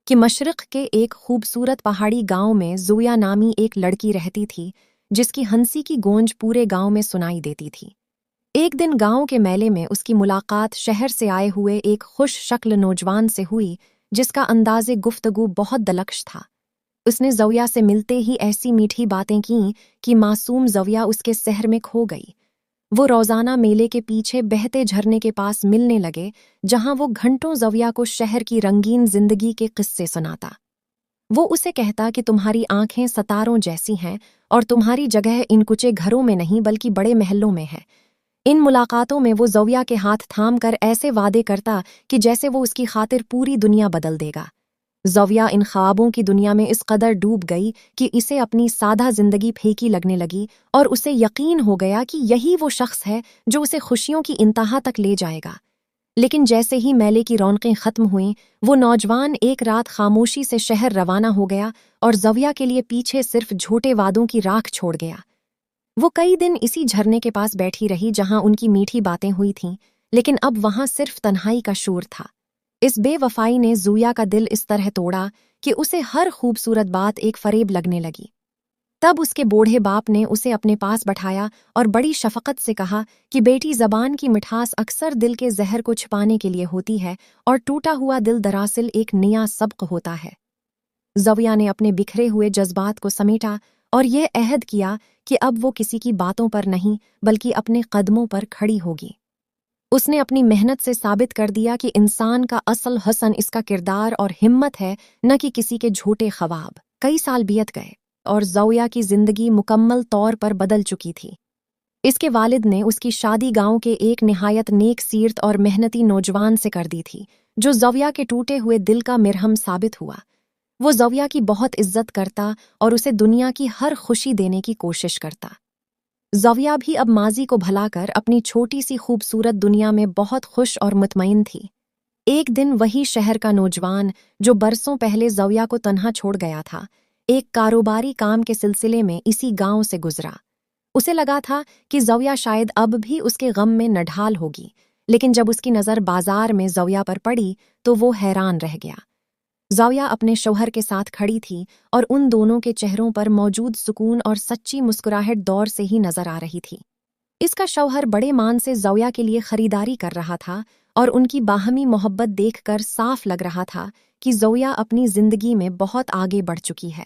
کہ مشرق کے ایک خوبصورت پہاڑی گاؤں میں زویا نامی ایک لڑکی رہتی تھی جس کی ہنسی کی گونج پورے گاؤں میں سنائی دیتی تھی۔ ایک دن گاؤں کے میلے میں اس کی ملاقات شہر سے آئے ہوئے ایک خوش شکل نوجوان سے ہوئی جس کا انداز گفتگو بہت دلکش تھا۔ اس نے زویا سے ملتے ہی ایسی میٹھی باتیں کیں کہ معصوم زویا اس کے سحر میں کھو گئی۔ وہ روزانہ میلے کے پیچھے بہتے جھرنے کے پاس ملنے لگے جہاں وہ گھنٹوں زویا کو شہر کی رنگین زندگی کے قصے سناتا۔ وہ اسے کہتا کہ تمہاری آنکھیں ستاروں جیسی ہیں اور تمہاری جگہ ان کچے گھروں میں نہیں بلکہ بڑے محلوں میں ہے۔ ان ملاقاتوں میں وہ زویا کے ہاتھ تھام کر ایسے وعدے کرتا کہ جیسے وہ اس کی خاطر پوری دنیا بدل دے گا۔ زویا ان خوابوں کی دنیا میں اس قدر ڈوب گئی کہ اسے اپنی سادہ زندگی پھیکی لگنے لگی اور اسے یقین ہو گیا کہ یہی وہ شخص ہے جو اسے خوشیوں کی انتہا تک لے جائے گا۔ لیکن جیسے ہی میلے کی رونقیں ختم ہوئیں، وہ نوجوان ایک رات خاموشی سے شہر روانہ ہو گیا اور زویا کے لیے پیچھے صرف جھوٹے وعدوں کی راکھ چھوڑ گیا۔ وہ کئی دن اسی جھرنے کے پاس بیٹھی رہی جہاں ان کی میٹھی باتیں ہوئی تھیں، لیکن اب وہاں صرف تنہائی کا شور تھا۔ اس بے وفائی نے زویا کا دل اس طرح توڑا کہ اسے ہر خوبصورت بات ایک فریب لگنے لگی۔ تب اس کے بوڑھے باپ نے اسے اپنے پاس بٹھایا اور بڑی شفقت سے کہا کہ بیٹی، زبان کی مٹھاس اکثر دل کے زہر کو چھپانے کے لیے ہوتی ہے اور ٹوٹا ہوا دل دراصل ایک نیا سبق ہوتا ہے۔ زویا نے اپنے بکھرے ہوئے جذبات کو سمیٹا اور یہ عہد کیا کہ اب وہ کسی کی باتوں پر نہیں بلکہ اپنے قدموں پر کھڑی ہوگی۔ اس نے اپنی محنت سے ثابت کر دیا کہ انسان کا اصل حسن اس کا کردار اور ہمت ہے، نہ کہ کسی کے جھوٹے خواب۔ کئی سال بیت گئے اور زویا کی زندگی مکمل طور پر بدل چکی تھی۔ اس کے والد نے اس کی شادی گاؤں کے ایک نہایت نیک سیرت اور محنتی نوجوان سے کر دی تھی جو زویا کے ٹوٹے ہوئے دل کا مرہم ثابت ہوا۔ وہ زویا کی بہت عزت کرتا اور اسے دنیا کی ہر خوشی دینے کی کوشش کرتا۔ زویا بھی اب ماضی کو بھلا کر اپنی چھوٹی سی خوبصورت دنیا میں بہت خوش اور مطمئن تھی۔ ایک دن وہی شہر کا نوجوان جو برسوں پہلے زویا کو تنہا چھوڑ گیا تھا، ایک کاروباری کام کے سلسلے میں اسی گاؤں سے گزرا۔ اسے لگا تھا کہ زویا شاید اب بھی اس کے غم میں نڈھال ہوگی، لیکن جب اس کی نظر بازار میں زویا پر پڑی تو وہ حیران رہ گیا۔ زویا اپنے شوہر کے ساتھ کھڑی تھی اور ان دونوں کے چہروں پر موجود سکون اور سچی مسکراہٹ دور سے ہی نظر آ رہی تھی۔ اس کا شوہر بڑے مان سے زویا کے لیے خریداری کر رہا تھا اور ان کی باہمی محبت دیکھ کر صاف لگ رہا تھا کہ زویا اپنی زندگی میں بہت آگے بڑھ چکی ہے۔